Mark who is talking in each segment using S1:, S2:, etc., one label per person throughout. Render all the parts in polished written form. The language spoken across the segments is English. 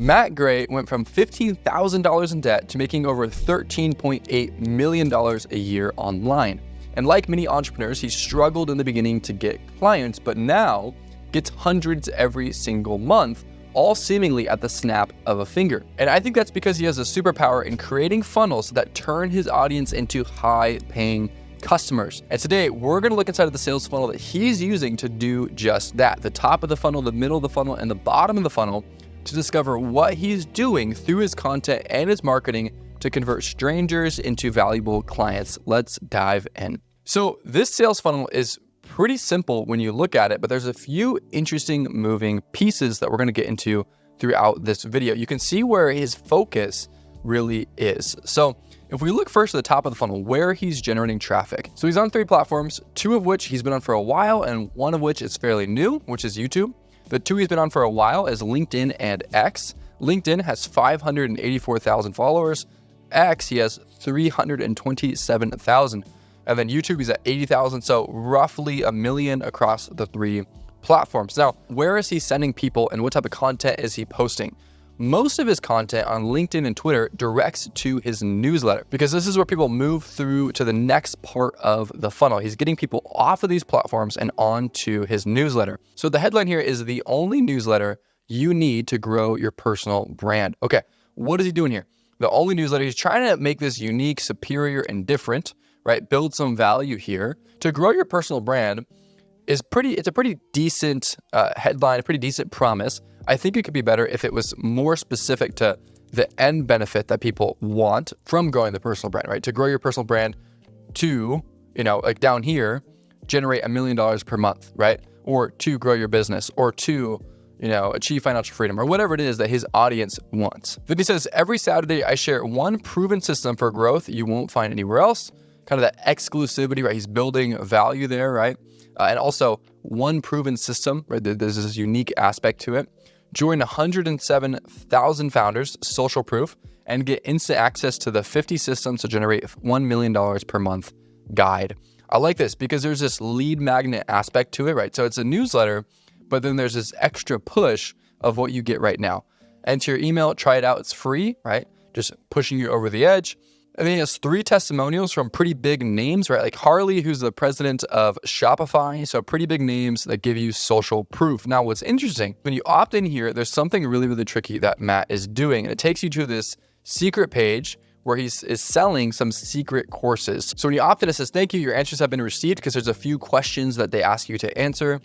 S1: Matt Gray went from $15,000 in debt to making over $13.8 million a year online. And like many entrepreneurs, he struggled in the beginning to get clients, but now gets hundreds every single month, all seemingly at the snap of a finger. And I think that's because he has a superpower in creating funnels that turn his audience into high-paying customers. And today, we're gonna look inside of the sales funnel that he's using to do just that. The top of the funnel, the middle of the funnel, and the bottom of the funnel, to discover what he's doing through his content and his marketing to convert strangers into valuable clients. Let's dive in. So this sales funnel is pretty simple when you look at it, but there's a few interesting moving pieces that we're going to get into throughout this video. You can see where his focus really is. So if we look first at the top of the funnel, where he's generating traffic. So he's on 3 platforms, 2 of which he's been on for a while, and 1 of which is fairly new, which is YouTube. The 2 he's been on for a while is LinkedIn and X. LinkedIn has 584,000 followers. X, he has 327,000. And then YouTube, he's at 80,000. So roughly 1 million across the 3 platforms. Now, where is he sending people and what type of content is he posting? Most of his content on LinkedIn and Twitter directs to his newsletter, because this is where people move through to the next part of the funnel. He's getting people off of these platforms and onto his newsletter. So the headline here is the only newsletter you need to grow your personal brand. Okay, what is he doing here? The only newsletter, he's trying to make this unique, superior, and different, right? Build some value here. To grow your personal brand it's a pretty decent headline, a pretty decent promise. I think it could be better if it was more specific to the end benefit that people want from growing the personal brand, right? To grow your personal brand to, like down here, generate $1 million per month, right? Or to grow your business, or to, achieve financial freedom, or whatever it is that his audience wants. Then he says, every Saturday I share one proven system for growth you won't find anywhere else. Kind of that exclusivity, right? He's building value there, right? And also one proven system, right? There's this unique aspect to it. Join 107,000 founders, social proof, and get instant access to the 50 systems to generate $1 million per month guide. I like this because there's this lead magnet aspect to it, right? So it's a newsletter, but then there's this extra push of what you get right now. Enter your email, try it out. It's free, right? Just pushing you over the edge. And then he has 3 testimonials from pretty big names, right? Like Harley, who's the president of Shopify. So pretty big names that give you social proof. Now, what's interesting, when you opt in here, there's something really, really tricky that Matt is doing. And it takes you to this secret page where he is selling some secret courses. So when you opt in, it says, thank you, your answers have been received, because there's a few questions that they ask you to answer.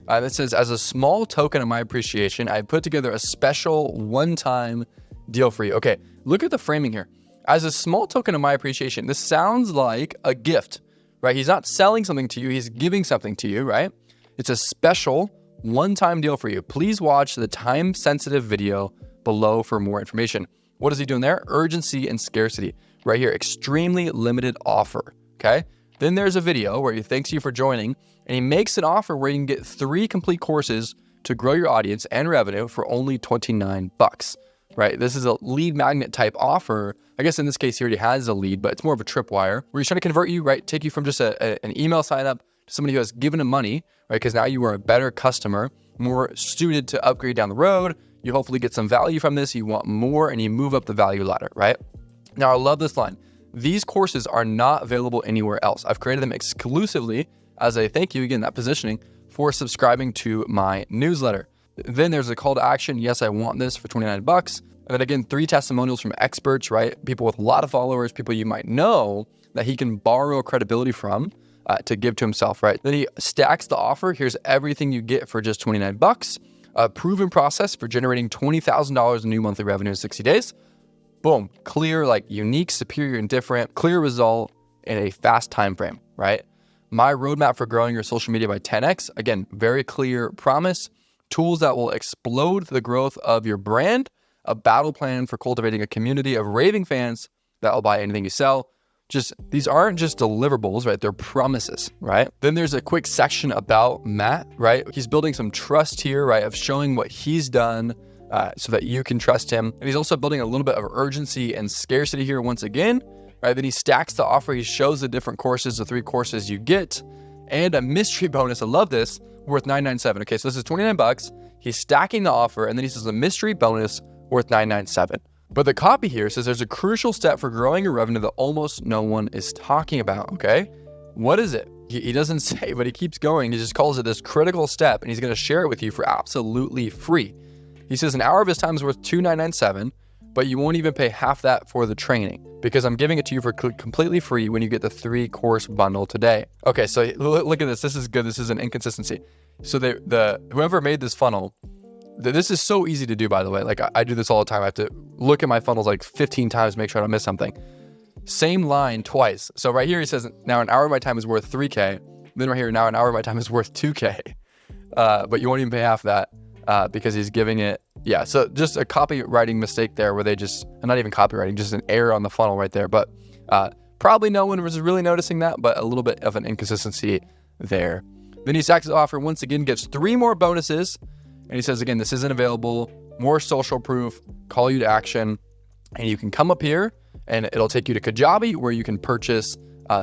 S1: It says, as a small token of my appreciation, I put together a special one-time deal for you. Okay, look at the framing here. As a small token of my appreciation, this sounds like a gift, right? He's not selling something to you, he's giving something to you, right? It's a special one-time deal for you. Please watch the time-sensitive video below for more information. What is he doing there? Urgency and scarcity. Right here, extremely limited offer, okay? Then there's a video where he thanks you for joining, and he makes an offer where you can get 3 complete courses to grow your audience and revenue for only $29, right? This is a lead magnet type offer. I guess in this case, he already has a lead, but it's more of a tripwire where he's trying to convert you, right? Take you from just an email sign up to somebody who has given him money, right? Because now you are a better customer, more suited to upgrade down the road. You hopefully get some value from this. You want more and you move up the value ladder, right? Now, I love this line. These courses are not available anywhere else. I've created them exclusively as a thank you, again, that positioning, for subscribing to my newsletter. Then there's a call to action. Yes, I want this for $29. And then again, 3 testimonials from experts, right? People with a lot of followers, people you might know that he can borrow credibility from to give to himself, right? Then he stacks the offer. Here's everything you get for just $29. A proven process for generating $20,000 in new monthly revenue in 60 days. Boom, clear, like unique, superior, and different, clear result in a fast time frame, right? My roadmap for growing your social media by 10x. Again, very clear promise. Tools that will explode the growth of your brand. A battle plan for cultivating a community of raving fans that will buy anything you sell. These aren't just deliverables, right? They're promises, right? Then there's a quick section about Matt, right? He's building some trust here, right? Of showing what he's done so that you can trust him. And he's also building a little bit of urgency and scarcity here once again, right? Then he stacks the offer. He shows the different courses, the 3 courses you get, and a mystery bonus. I love this, worth $997. Okay, so this is $29. He's stacking the offer, and then he says a mystery bonus worth $997. But the copy here says there's a crucial step for growing your revenue that almost no one is talking about, okay? What is it? He doesn't say, but he keeps going. He just calls it this critical step, and he's going to share it with you for absolutely free. He says an hour of his time is worth $2,997, but you won't even pay half that for the training because I'm giving it to you for completely free when you get the 3-course bundle today. Okay, so look at this. This is good. This is an inconsistency. So whoever made this funnel, this is so easy to do, by the way. Like I do this all the time. I have to look at my funnels like 15 times to make sure I don't miss something. Same line twice. So right here he says, now an hour of my time is worth 3K. Then right here, now an hour of my time is worth 2K. But you won't even pay half that because he's giving it. Yeah, so just a copywriting mistake there where they just, not even copywriting, just an error on the funnel right there. But probably no one was really noticing that, but a little bit of an inconsistency there. Then he stacks his offer once again, gets 3 more bonuses. And he says, again, this isn't available, more social proof, call you to action. And you can come up here and it'll take you to Kajabi where you can purchase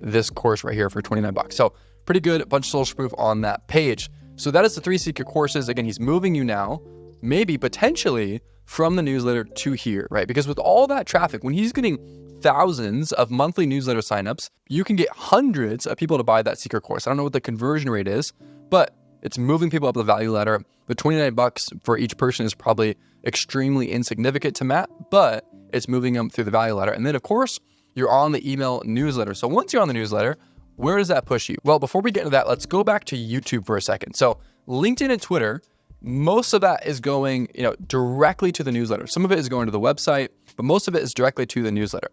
S1: this course right here for $29. So pretty good, a bunch of social proof on that page. So that is the 3 secret courses. Again, he's moving you now, maybe potentially from the newsletter to here, right? Because with all that traffic, when he's getting thousands of monthly newsletter signups, you can get hundreds of people to buy that secret course. I don't know what the conversion rate is, but it's moving people up the value ladder. The $29 for each person is probably extremely insignificant to Matt, but it's moving them through the value ladder. And then of course, you're on the email newsletter. So once you're on the newsletter, where does that push you? Well, before we get into that, let's go back to YouTube for a second. So LinkedIn and Twitter, most of that is going, directly to the newsletter. Some of it is going to the website, but most of it is directly to the newsletter.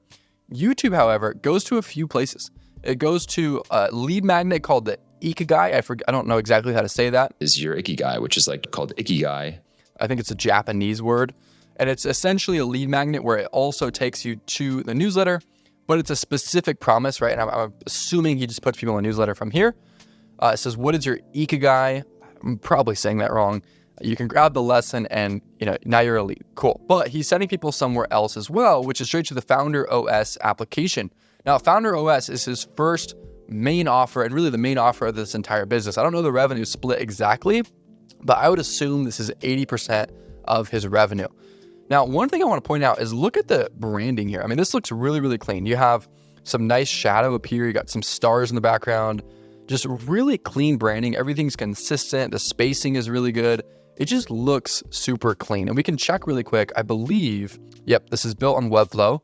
S1: YouTube, however, goes to a few places. It goes to a lead magnet called the Ikigai. I don't know exactly how to say that.
S2: Is your Ikigai, which is like called Ikigai.
S1: I think it's a Japanese word. And it's essentially a lead magnet where it also takes you to the newsletter, but it's a specific promise, right? And I'm assuming he just puts people in the newsletter from here. It says, what is your Ikigai? I'm probably saying that wrong. You can grab the lesson and, now you're a lead. Cool. But he's sending people somewhere else as well, which is straight to the Founder OS application. Now, Founder OS is his first main offer and really the main offer of this entire business. I don't know the revenue split exactly, but I would assume this is 80% of his revenue. Now, one thing I want to point out is look at the branding here. I mean, this looks really, really clean. You have some nice shadow up here. You got some stars in the background, just really clean branding. Everything's consistent. The spacing is really good. It just looks super clean. And we can check really quick. I believe, yep, this is built on Webflow,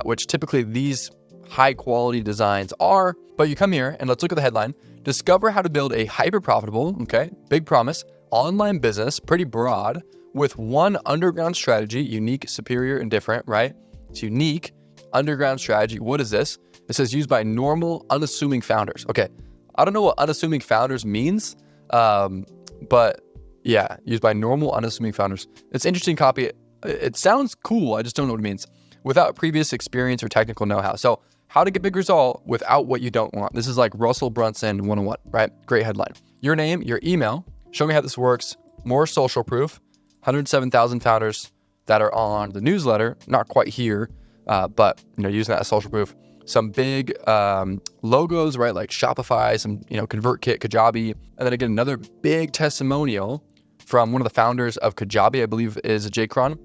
S1: which typically these high quality designs are. But you come here and let's look at the headline. Discover how to build a hyper profitable, okay, big promise, online business, pretty broad, with one underground strategy, unique, superior, and different, right? It's unique, underground strategy. What is this? It says used by normal, unassuming founders. Okay, I don't know what unassuming founders means, but yeah, used by normal, unassuming founders. It's interesting copy. It sounds cool. I just don't know what it means. Without previous experience or technical know-how. So how to get big result without what you don't want. This is like Russell Brunson 101, right? Great headline. Your name, your email, show me how this works, more social proof, 107,000 founders that are on the newsletter, not quite here, but using that as social proof. Some big logos, right? Like Shopify, some ConvertKit, Kajabi, and then again another big testimonial from one of the founders of Kajabi, I believe is Jay Cron,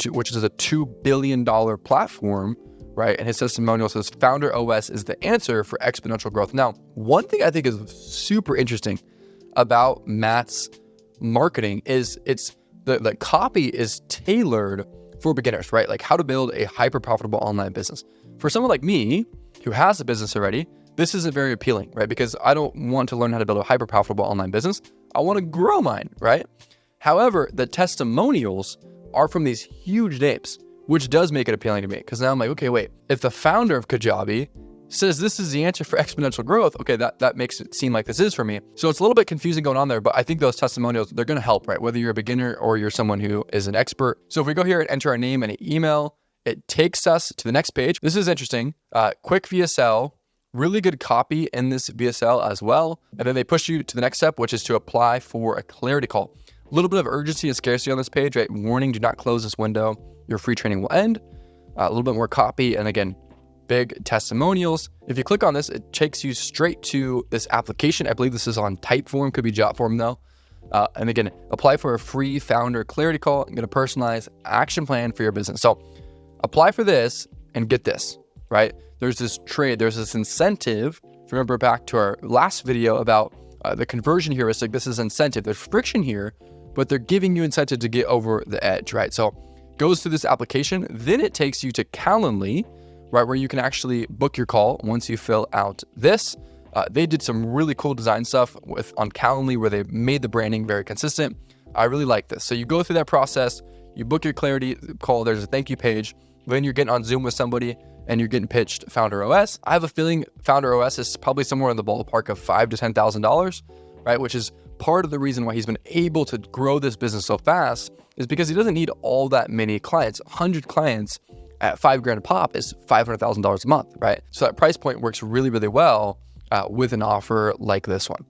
S1: which is a $2 billion platform, right? And his testimonial says Founder OS is the answer for exponential growth. Now, one thing I think is super interesting about Matt's marketing is the copy is tailored for beginners, right? Like how to build a hyper profitable online business. For someone like me who has a business already, this isn't very appealing, right? Because I don't want to learn how to build a hyper profitable online business. I want to grow mine, right? However, the testimonials are from these huge names, which does make it appealing to me. Because now I'm like, okay, wait, if the founder of Kajabi says this is the answer for exponential growth, okay, that makes it seem like this is for me. So it's a little bit confusing going on there, but I think those testimonials, they're going to help, right? Whether you're a beginner or you're someone who is an expert. So if we go here and enter our name and an email, it takes us to the next page. This is interesting. Quick VSL, really good copy in this VSL as well. And then they push you to the next step, which is to apply for a clarity call. A little bit of urgency and scarcity on this page, right? Warning, do not close this window. Your free training will end. A little bit more copy. And again, big testimonials. If you click on this, it takes you straight to this application. I believe this is on Typeform, could be Jotform though. And again, apply for a free founder clarity call and get a personalized action plan for your business. So apply for this and get this, right? There's this trade, there's this incentive. Remember back to our last video about the conversion heuristic, this is incentive. There's friction here, but they're giving you incentive to get over the edge, right? So goes through this application, then it takes you to Calendly, right, where you can actually book your call once you fill out this. They did some really cool design stuff on Calendly where they made the branding very consistent. I really like this. So you go through that process, you book your clarity call, there's a thank you page, then you're getting on Zoom with somebody and you're getting pitched Founder OS. I have a feeling Founder OS is probably somewhere in the ballpark of $5,000 to $10,000, right? Which is part of the reason why he's been able to grow this business so fast, is because he doesn't need all that many clients. 100 clients at $5,000 a pop is $500,000 a month, right? So that price point works really, really well with an offer like this one.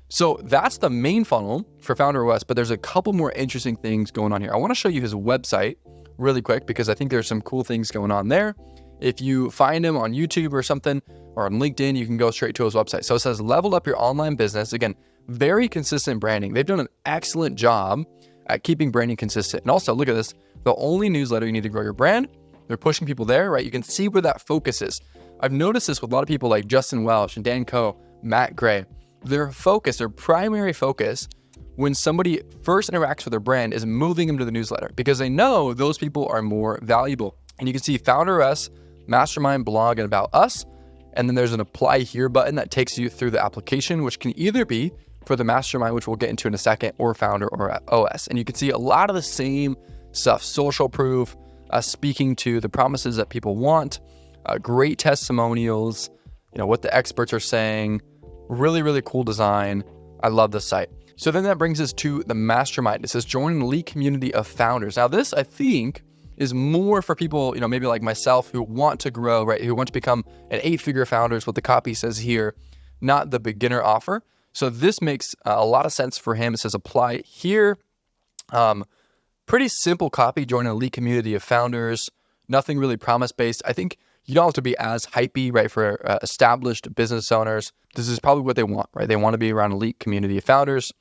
S1: So that's the main funnel for Founder OS, but there's a couple more interesting things going on here. I want to show you his website really quick because I think there's some cool things going on there. If you find him on YouTube or something, or on LinkedIn, you can go straight to his website. So it says, level up your online business. Again, very consistent branding. They've done an excellent job at keeping branding consistent. And also, look at this, the only newsletter you need to grow your brand. They're pushing people there, right? You can see where that focus is. I've noticed this with a lot of people like Justin Welsh and Dan Coe, Matt Gray. Their focus, their primary focus, when somebody first interacts with their brand is moving them to the newsletter because they know those people are more valuable. And you can see Founder OS, Mastermind, blog, and about us. And then there's an apply here button that takes you through the application, which can either be for the Mastermind, which we'll get into in a second, or Founder or OS. And you can see a lot of the same stuff, social proof, speaking to the promises that people want, great testimonials, what the experts are saying, really, really cool design. I love this site. So then that brings us to the Mastermind. It says, join an elite community of founders. Now this, I think, is more for people, maybe like myself who want to grow, right? Who want to become an 8-figure founder is what the copy says here, not the beginner offer. So this makes a lot of sense for him. It says apply here. Pretty simple copy, join an elite community of founders, nothing really promise-based. I think you don't have to be as hypey, right? For established business owners, this is probably what they want, right? They want to be around an elite community of founders,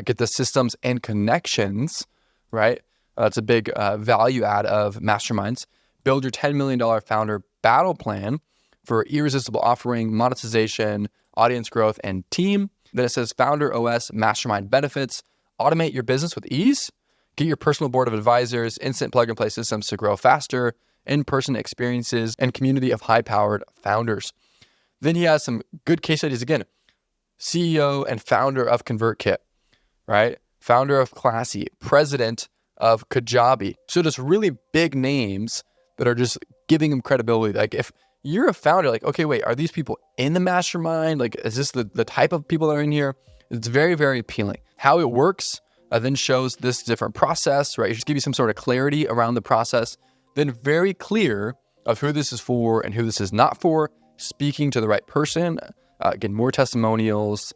S1: get the systems and connections, right? That's a big value add of Masterminds. Build your $10 million founder battle plan for irresistible offering, monetization, audience growth, and team. Then it says Founder OS Mastermind benefits. Automate your business with ease. Get your personal board of advisors, instant plug-and-play systems to grow faster, in-person experiences, and community of high-powered founders. Then he has some good case studies again. CEO and founder of ConvertKit, right? Founder of Classy, president of Kajabi. So just really big names that are just giving him credibility. Like if you're a founder, like, okay, wait, are these people in the Mastermind? Like, is this the type of people that are in here? It's very, very appealing. How it works then shows this different process, right? It just give you some sort of clarity around the process, then very clear of who this is for and who this is not for, speaking to the right person, again, more testimonials,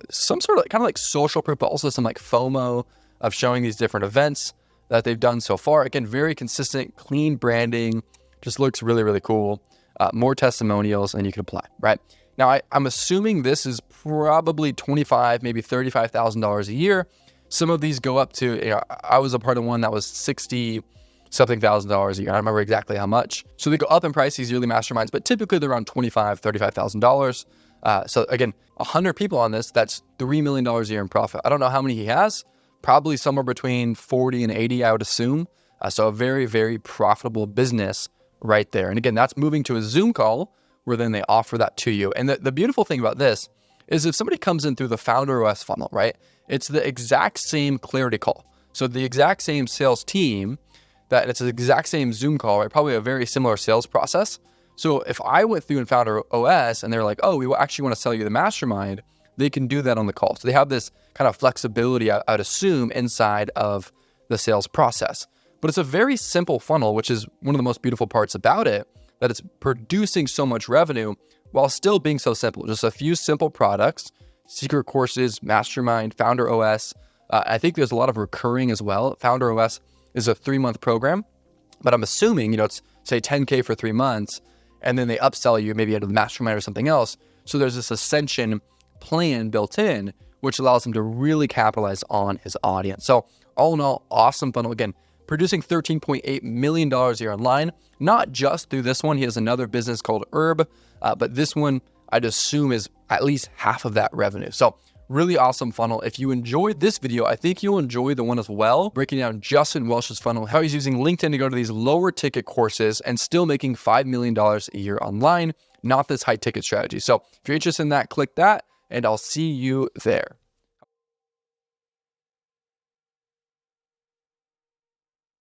S1: some sort of kind of like social proof, but also some like FOMO of showing these different events that they've done so far. Again, very consistent, clean branding, just looks really, really cool. More testimonials and you can apply, right? Now, I'm assuming this is probably $25,000, maybe $35,000 a year. Some of these go up to, I was a part of one that was $60-something thousand a year. I don't remember exactly how much. So they go up in price, these yearly masterminds, but typically they're around $25,000, $35,000. So again, 100 people on this, that's $3 million a year in profit. I don't know how many he has, probably somewhere between 40 and 80, I would assume. So a very, very profitable business right there. And again, that's moving to a Zoom call where then they offer that to you. And the beautiful thing about this is if somebody comes in through the Founder OS funnel, right? It's the exact same clarity call. So the exact same sales team, that it's the exact same Zoom call, right? Probably a very similar sales process. So if I went through and Founder OS and they're like, oh, we actually want to sell you the Mastermind, they can do that on the call. So they have this kind of flexibility, I'd assume, inside of the sales process. But it's a very simple funnel, which is one of the most beautiful parts about it, that it's producing so much revenue while still being so simple. Just a few simple products, secret courses, Mastermind, Founder OS. I think there's a lot of recurring as well. Founder OS is a 3-month program, but I'm assuming, it's say $10K for 3 months, and then they upsell you maybe into the Mastermind or something else. So there's this ascension plan built in which allows him to really capitalize on his audience. So all in all, awesome funnel. Again, producing $13.8 million a year online, not just through this one. He has another business called Herb, but this one I'd assume is at least half of that revenue. So really awesome funnel. If you enjoyed this video, I think you'll enjoy the one as well, breaking down Justin Welch's funnel, how he's using LinkedIn to go to these lower ticket courses and still making $5 million a year online, not this high ticket strategy. So if you're interested in that, click that and I'll see you there.